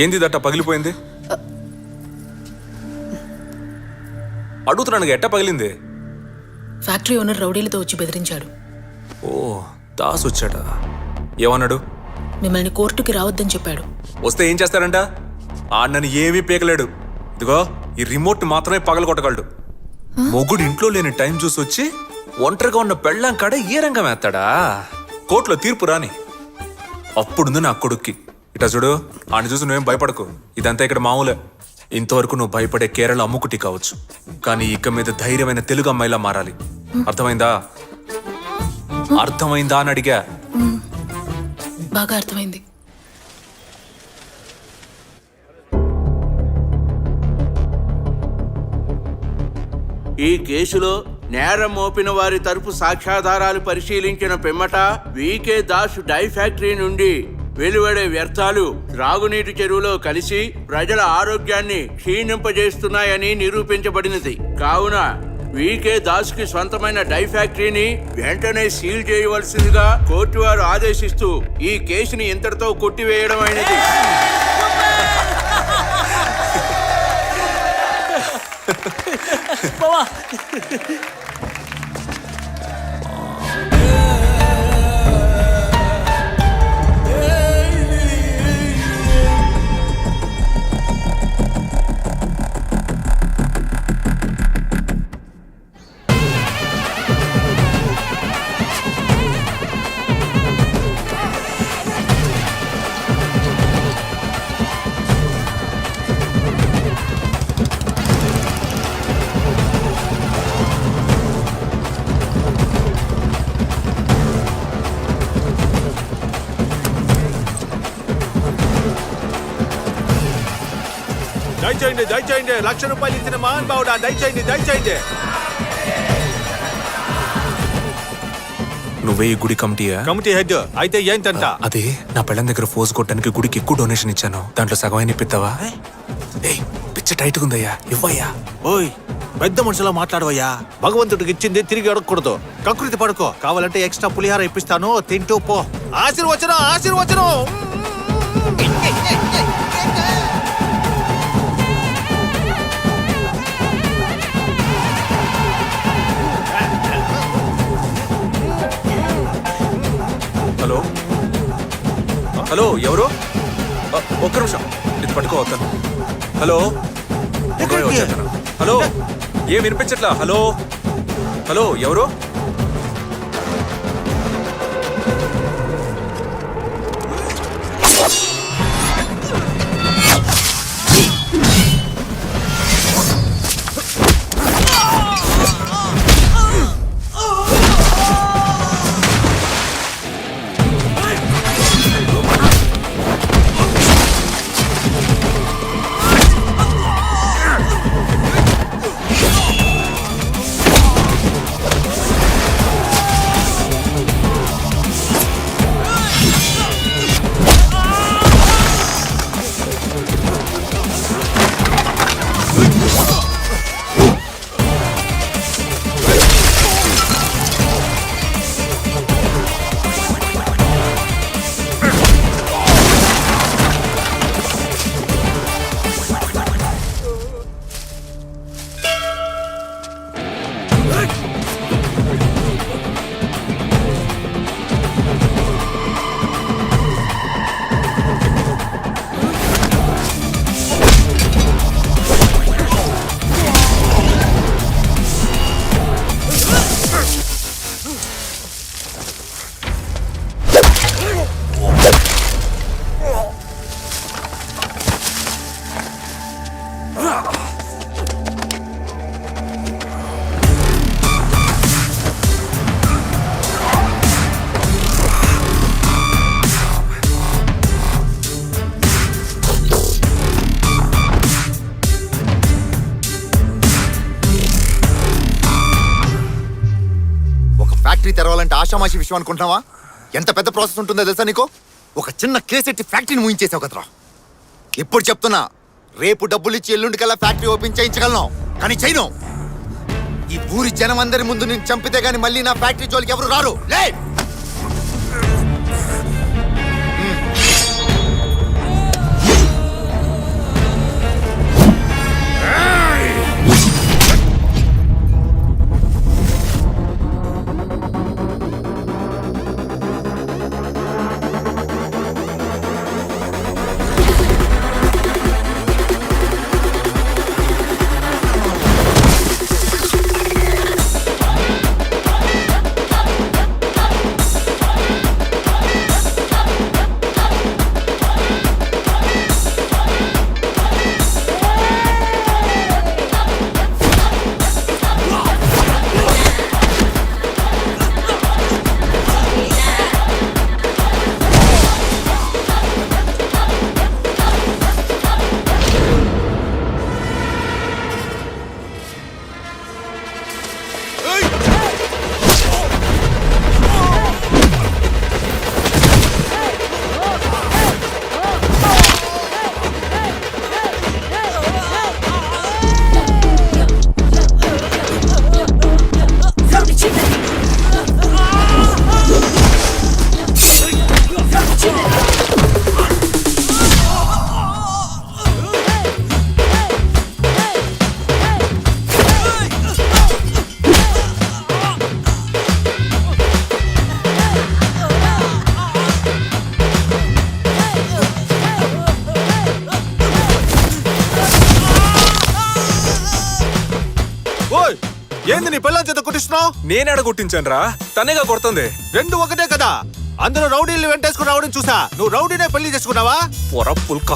ఏంది దట్ట పగిలిపోయింది? అడుగుతున్నాను, ఎట్ట పగిలింది? ఫ్యాక్టరీ ఓనర్ రౌడీలతో వచ్చి బెదిరించాడు. ఓ, దాస్ వచ్చాడా? ఏమన్నాడు? మిమ్మల్ని కోర్టుకి రావద్దని చెప్పాడు. వస్తే ఏం చేస్తాడంట? నన్ను ఏమీ పీకలేడు. ఇదిగో ఈ రిమోట్ మాత్రమే పగలగొట్టగలడు. మొగుడు ఇంట్లో లేని టైం చూసి వచ్చి ఒంటరిగా ఉన్న పెళ్ళాం కాడ ఏ రంగం వేస్తాడా? కోర్టులో తీర్పు రాని అప్పుడుంది నా కొడుక్కి. ఇటా చూడు, ఆయన చూసి నువ్వేం భయపడకు. ఇదంతా ఇక్కడ మామూలే. ఇంతవరకు నువ్వు భయపడే కేరళ అమ్ముకుటి కావచ్చు, కానీ ఇక మీద ధైర్యమైన తెలుగు అమ్మాయిలా మారాలి. అర్థమైందా? అర్థమైందా అని అడిగా. బాగా అర్థమైంది. ఈ కేసులో నేరం మోపిన వారి తరపు సాక్ష్యాధారాలు పరిశీలించిన పిమ్మట వీకే దాస్ డై ఫ్యాక్టరీ నుండి వెలువడే వ్యర్థాలు త్రాగునీటి చెరువులో కలిసి ప్రజల ఆరోగ్యాన్ని క్షీణింపజేస్తున్నాయని నిరూపించబడినది. కావున వీకే దాస్ కి సొంతమైన డై ఫ్యాక్టరీని వెంటనే సీల్ చేయవలసిందిగా కోర్టు వారు ఆదేశిస్తూ ఈ కేసుని ఇంతటితో కొట్టివేయడం అయినది. దయచేయండి, దయచేయండి. ₹1,00,000 ఇచ్చిన మహానుభావుడా, దయచేయండి, దయచేయండి. నువ్వే ఈ గుడి కమిటీయా? కమిటీ హెడ్ అయితే ఏంటంట? అదే నా పెళ్ళం దగ్గర ఫోజ్ కొట్టడానికి గుడికి ఎక్కువ డొనేషన్ ఇచ్చాను. దాంట్లో సగమైన ఇప్పిస్తావా? ఏయ్, పిచ్చ టైట్ ఉందయ్యా, ఇవ్వయ్యా. ఓయ్, పెద్ద మనుషులా మాట్లాడవయ్యా. భగవంతుడికి ఇచ్చింది తిరిగి అడగకూడదు. కకృతి పడుకో. కావాలంటే ఎక్స్ట్రా పులిహార ఇప్పిస్తాను, తింటూ పో. ఆశీర్వచనం, ఆశీర్వచనం. హలో హలో, ఎవరు? ఒక్క నిమిషం, ఇది పట్టుకోవద్దాను. హలో హలో, ఏం వినిపించట్లా? హలో హలో, ఎవరు? ఫ్యాక్టరీ తెరవాలంటే ఆషామాషి విషయం అనుకుంటున్నావా? ఎంత పెద్ద ప్రాసెస్ ఉంటుందో తెలుసా నీకు? ఒక చిన్న కేసెట్టి ఫ్యాక్టరీని ముయించేసావు కదరా. ఇప్పుడు చెప్తున్నా, రేపు డబ్బులు ఇచ్చి ఎల్లుండికల్లా ఫ్యాక్టరీ ఓపెన్ చేయించగలను, కానీ చేయను. ఈ ఊరి జనం అందరి ముందు నేను చంపితే గానీ మళ్ళీ నా ఫ్యాక్టరీ జోలికి ఎవరు రారు. లే నీ పిల్లల చేత కొట్టిస్తున్నావు? నేనేడ కొట్టించాను రా, తనేగా కొడుతుంది. రెండు ఒకటే కదా. అందరూ రౌడీలు వెంటేసుకుని రావడం చూసా. నువ్వు రౌడీనే పెళ్లి చేసుకున్నావా? పొర పుల్క.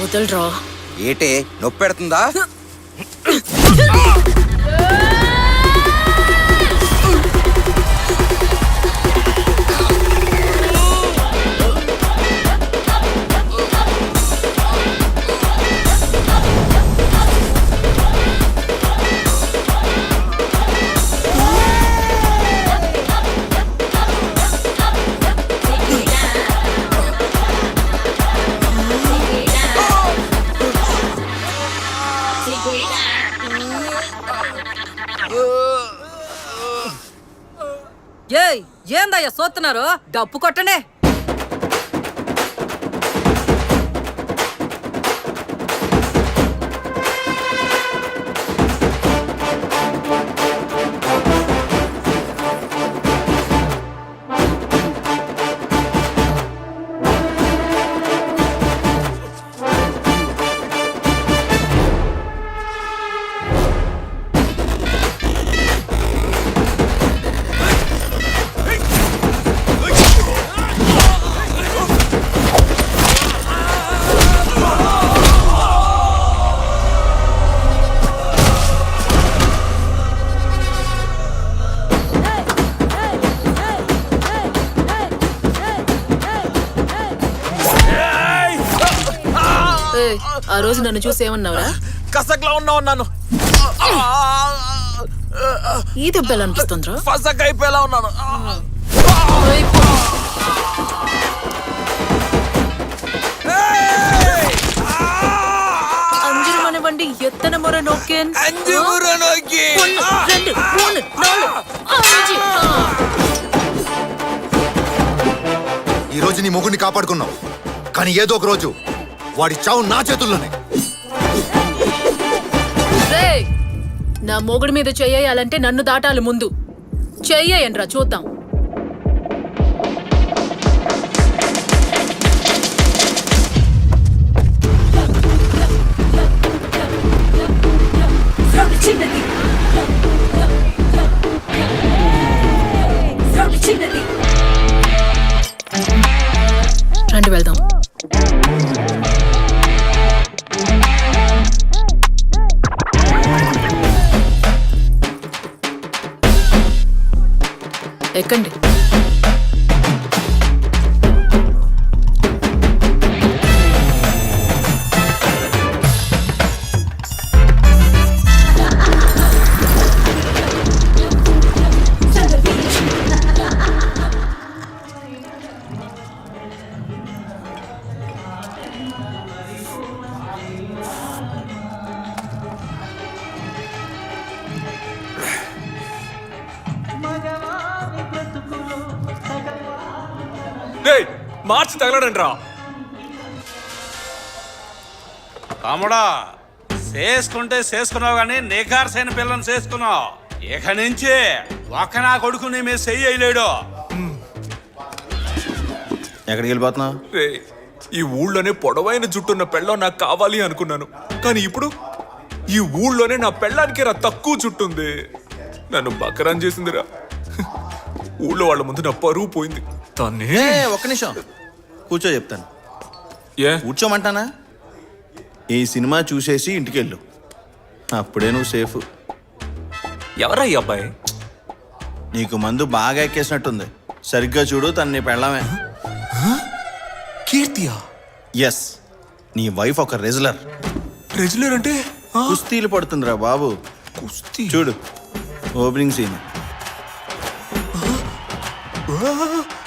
వదలరా. ఏటే నొప్పి పెడుతుందా? ఏయ్ ఏందయ్యా సోతున్నారు? డప్పు కొట్టండి. ఏయ్, ఆ రోజు నన్ను చూసి ఏమన్నావురా? కసక్లా ఉన్నాను. ఈ దెబ్బలు అనిపిస్తుందిరా. ఫసక్ అయిపోయేలా ఉన్నాను. అంజుమనివ్వండి ఎత్తన మొర నొక్కేన్. ఈ రోజు నీ మొగుడిని కాపాడుకున్నావు, కానీ ఏదో ఒక రోజు వాడి చావు నా చేతుల్లోనే. రేయ్, నా మొగుడి మీద చెయ్యాలంటే నన్ను దాటాలి ముందు. చెయ్యండ్రా చూద్దాం. రండి వెళ్దాం. ఎక్కండి. మార్చి తగలడండి రా. తమ్ముడా, చేసుకుంటే చేసుకున్నావు కానీ నిఖార్సైన పిల్లని చేసుకున్నావు. ఇక నుంచి ఒక్క నా కొడుకు నీ మీద చెయ్యి వేయలేడు. ఎక్కడికి వెళ్ళిపోతున్నావు? రేయ్, ఈ ఊళ్ళోనే పొడవైన జుట్టున్న పెళ్ళం నాకు కావాలి అనుకున్నాను, కానీ ఇప్పుడు ఈ ఊళ్ళోనే నా పెళ్ళానికి రా తక్కువ జుట్టుంది. నన్ను బకరాన్ చేసిందిరా. ఊళ్ళో వాళ్ళ ముందు నా పరువు పోయింది. తనే ఒక్క నిమిషం కూర్చో, చెప్తాను. ఏ కూర్చోమంటానా? ఈ సినిమా చూసేసి ఇంటికెళ్ళు, అప్పుడే నువ్వు సేఫ్. ఎవరా ఈ అబ్బాయి? నీకు మందు బాగా ఎక్కేసినట్టుంది. సరిగ్గా చూడు, తను నీ పెళ్ళామే. కీర్తియా? ఎస్, నీ వైఫ్ ఒక రెజ్లర్. రెజ్యులర్ అంటే? కుస్తీలు పడుతుందిరా బాబు. కుస్తీ? చూడు ఓపెనింగ్ సీన్.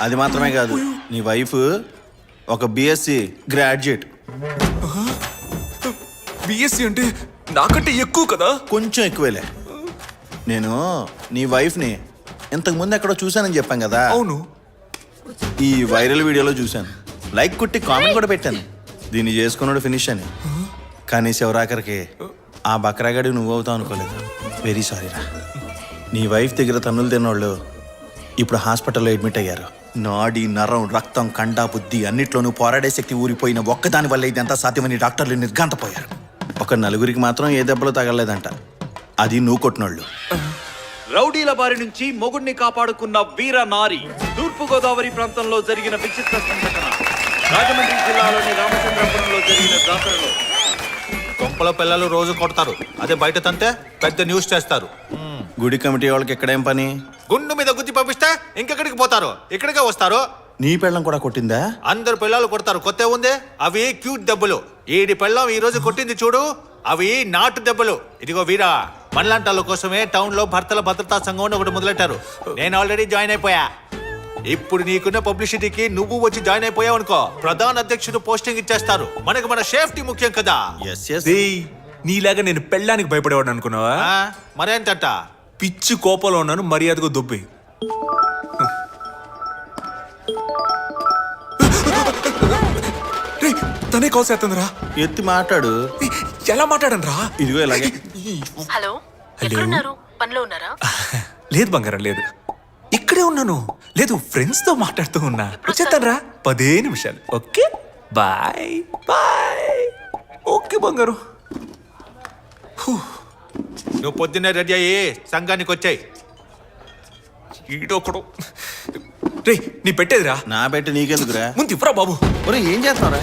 అది మాత్రమే కాదు, నీ వైఫ్ ఒక బిఎస్సి గ్రాడ్యుయేట్. బిఎస్సి అంటే నాకంటే ఎక్కువ కదా? కొంచెం ఎక్కువేలే. నేను నీ వైఫ్ని ఇంతకు ముందు ఎక్కడో చూశానని చెప్పాం కదా. అవును. ఈ వైరల్ వీడియోలో చూశాను. లైక్ కొట్టి కామెంట్ కూడా పెట్టాను, దీన్ని చేసుకున్నాడు ఫినిష్ అని. కానీ శివరాకరికి ఆ బక్రాగాడి నువ్వు అవుతావు అనుకోలేదు. వెరీ సారీ రా. నీ వైఫ్ దగ్గర తన్నులు తిన్నోళ్ళు ఇప్పుడు హాస్పిటల్లో అడ్మిట్ అయ్యారు. నాడి నరం రక్తం కండ బుద్ధి అన్నిట్లోనూ పోరాడే శక్తి ఊరిపోయిన ఒక్కదాని వల్ల ఇదంతా సాధ్యమని డాక్టర్లు నిర్ఘాంతపోయారు. ఒక నలుగురికి మాత్రం ఏ దెబ్బలు తగలలేదంట, అది నువ్వు కొట్టినోళ్ళు. రౌడీల బారి నుంచి మొగుడిని కాపాడుకున్న వీర నారి. తూర్పుగోదావరి ప్రాంతంలో జరిగిన విచిత్ర సంఘటన. రాజమండ్రి జిల్లాలోని రామచంద్రపురంలో జరిగిన జాతరలో కొంపల పిల్లలు రోజు కొడతారు, అదే బయట తంతే పెద్ద న్యూస్ చేస్తారు. గుడి కమిటీ వాళ్ళకి ఎక్కడేం పని? గుండు మీద గుద్ది పంపిస్తే ఇంకెక్కడికి పోతారు, ఇక్కడికే వస్తారు. నీ పెళ్ళం కూడా కొట్టిందా? అందరు పిల్లలు కొడతారు, కొత్త ఉంది. అవి క్యూట్ దెబ్బలు. ఈడి పెళ్ళం ఈ రోజు కొట్టింది చూడు, అవి నాటు దెబ్బలు. ఇదిగో వీరా, మనలాంటి కోసమే టౌన్ లో భర్తల భద్రతా సంఘం అని ఒకటి మొదలెట్టారు. నేను ఆల్రెడీ జాయిన్ అయిపోయా. ఇప్పుడు నీకున్న పబ్లిసిటీకి నువ్వు వచ్చి జాయిన్ అయిపోయావు అనుకో, ప్రధాన అధ్యక్షుడు పోస్టింగ్ ఇచ్చేస్తారు. మనకు మన సేఫ్టీ ముఖ్యం కదా. రేయ్, నీలాగా నేను పెళ్ళానికి భయపడేవాడు అనుకున్నావా? మరేంటట? పిచ్చి కోపంలో ఉన్నాను, మర్యాదగా దుబ్బి. రేయ్, తనే కాల్ చేస్తుందిరా. ఎత్తి మాట్లాడు. ఎలా మాట్లాడను రా? ఇదిగో ఇలాగే. హలో, ఎక్కడున్నారు? పనిలో ఉన్నారా? లేదు బంగారం, లేదు, ఇక్కడే ఉన్నాను. లేదు, ఫ్రెండ్స్ తో మాట్లాడుతూ ఉన్నా. వచ్చేస్తాను రా, 10 నిమిషాలు. Okay, bye bye. ఓకే బంగారు. నువ్వు పొద్దున్నే రెడీ అయ్యి సంఘానికి వచ్చాయి. ఈడొకడు. రే, నీ పెట్టేదిరా. నా పెట్టి నీకెందుకురా? ముందు ఇవ్వరా బాబు. ఒరేయ్, ఏం చేస్తున్నారా?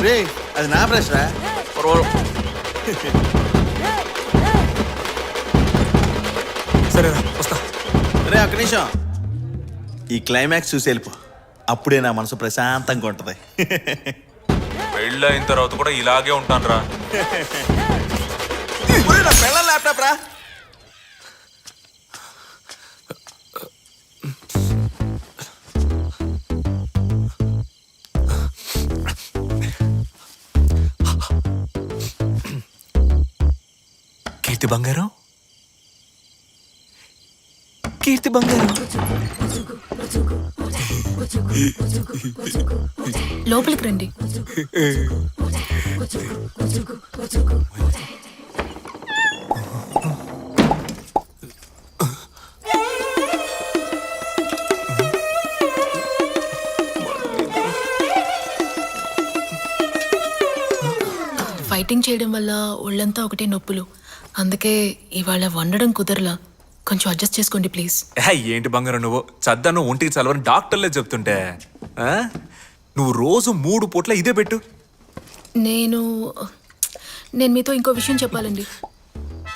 రే, అది నా బ్రష్ రా. సరేరా, వస్తా. రే, ఒక్క నిమిషం. ఈ క్లైమాక్స్ చూసి వెళ్ళిపో, అప్పుడే నా మనసు ప్రశాంతంగా ఉంటది. పెళ్ళైన తర్వాత కూడా ఇలాగే ఉంటాను రా. ల్యాప్టాప్ రా. కీర్తి బంగారం, కీర్తి బంగారం. లోపలికి రండి. ఫైటింగ్ చేయడం వల్ల ఒళ్ళంతా ఒకటే నొప్పులు, అందుకే ఇవాళ వండడం కుదరలా. కొంచెం అడ్జస్ట్ చేసుకోండి ప్లీజ్. ఏంటి బంగారం నువ్వు చద్దను ఒంటికి చలవని డాక్టర్లే చెప్తుంటే నువ్వు రోజు 3 పూట్ల ఇదే పెట్టు. నేను మీతో ఇంకో విషయం చెప్పాలండి.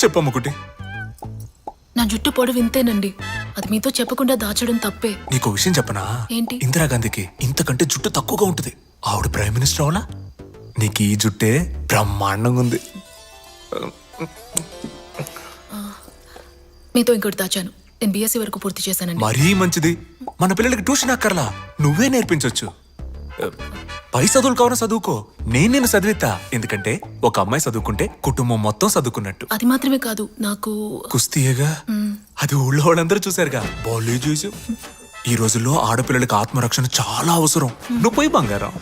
చెప్పమ్ముకుటి. నా జుట్టు పొడవు ఇంతేనండి, అది మీతో చెప్పకుండా దాచడం తప్పే. నీకు విషయం చెప్పనా? ఏంటి? ఇందిరాగాంధీకి ఇంతకంటే జుట్టు తక్కువగా ఉంటుంది. ఆవిడ ప్రైమ్ మినిస్టర్ అవునా? నీకు ఈ జుట్టే బ్రహ్మాండంగా ఉంది. మీతో ఇంకోటి దాచాను. నేను బీఎస్సీ వరకు పూర్తి చేశానండి. మరీ మంచిది. మన పిల్లలకి ట్యూషన్ అక్కర్లా, నువ్వే నేర్పించవచ్చు. పై చదువులు కావాలని చదువుకో, నేను చదివిస్తా. ఎందుకంటే ఒక అమ్మాయి చదువుకుంటే కుటుంబం మొత్తం చదువుకున్నట్టు. అది మాత్రమే కాదు, నాకు కుస్తీయేగా, అది ఊళ్ళో వాళ్ళందరూ చూశారుగా. బాలే చూసి. ఈ రోజుల్లో ఆడపిల్లలకి ఆత్మరక్షణ చాలా అవసరం. నువ్వు పోయి బంగారం.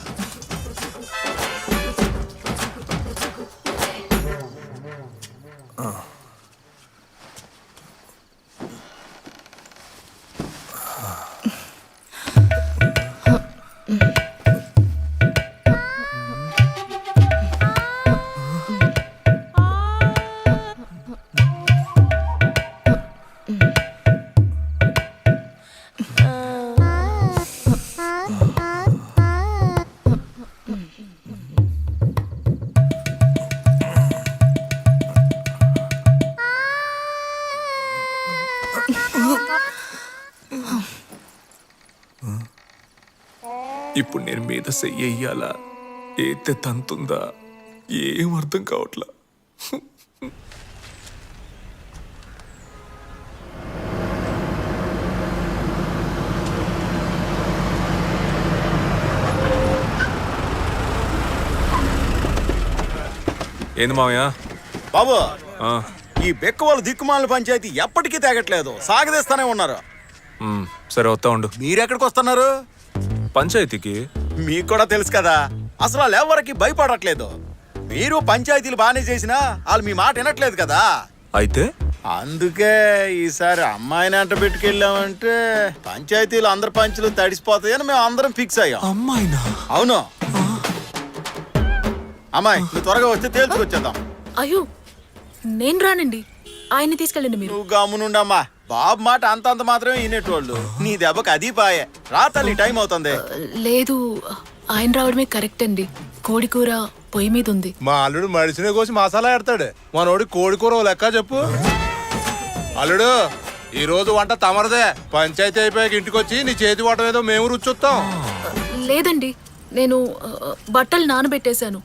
ఇప్పుడు నేను మీద చెయ్యాలా, ఏతే తంతుందా, ఏం అర్థం కావట్లా. ఏంది మావయ్య? బాబు ఆ, ఈ బెక్క వాళ్ళు దిక్కుమాల పంచాయతీ ఎప్పటికీ తేగట్లేదు, సాగదీస్తానే ఉన్నారు. సరే వస్తా ఉండు. మీరెక్కడికి వస్తున్నారు? పంచాయతీకి. మీకు కూడా తెలుసు కదా, అసలు వాళ్ళు ఎవరికి భయపడట్లేదు. మీరు పంచాయతీలు బాగానే చేసినా వాళ్ళు మీ మాట వినట్లేదు కదా. అయితే అందుకే ఈసారి అమ్మాయిని అంట పెట్టుకెళ్ళామంటే పంచాయతీలు అందరి పంచులు తడిసిపోతాయని మేము అందరం ఫిక్స్ అయ్యాం. అమ్మాయినా? అవును. అమ్మాయి నువ్వు త్వరగా వస్తే తేల్చుకొచ్చేద్దాం. అయ్యో నేను రానండి, ఆయన్ని తీసుకెళ్ళండి మీరు. నువ్వు గమ్మునుండమ్మా, బాబు మాట అంతంత మాత్రమే వినేటోళ్ళు. నీ దెబ్బకి అది పాయే. రా తల్లి, టైం అవుతుంది. లేదు, ఆయన రావడమే కరెక్ట్ అండి. కోడి కూర పొయ్యి మీద ఉంది. మా అల్లుడు మడిసినే కోసి మసాలా ఎడతాడు, మనోడి కోడి కూర ఓ లెక్క చెప్పు. అల్లుడు ఈ రోజు వంట తమరదే. పంచాయతీ అయిపోయాక ఇంటికి వచ్చి నీ చేతి వంట ఏదో మేము రుచొస్తాం. లేదండి, నేను బట్టలు నానబెట్టేశాను,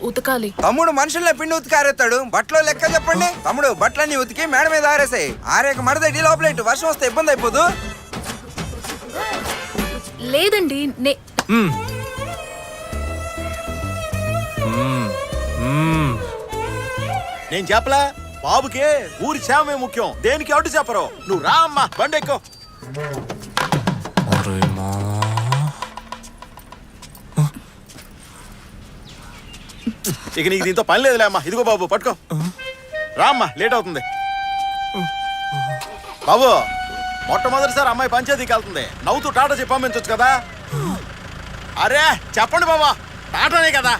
ఉతకాలి. తమ్ముడు మనుషుల్లో పిండి ఉతికారేస్తాడు, బట్టలో లెక్క చెప్పండి. తమ్ముడు బట్టలన్నీ ఉతికి మేడ మీద ఆరేసాయి. ఆరేక మడత లోపల వర్షం వస్తే ఇబ్బంది అయిపోదు. లేదండి నేను చెప్పలా, బాబుకే ఊరి క్షేమమే ముఖ్యం, దేనికి అడ్డు చెప్పరు. నువ్వు రా అమ్మా, బండి ఎక్కు. అరే మావా. ఇక నీకు దీంతో పని లేదులే అమ్మా. ఇదిగో బాబు పట్టుకో. రా అమ్మా, లేట్ అవుతుంది. బాబు మొట్టమొదటిసారి అమ్మాయి పంచాయతీకి వెళ్తుంది, నవ్వుతూ టాటా చెప్పి పంపించవచ్చు కదా. అరే చెప్పండి బాబా, టాటానే కదా.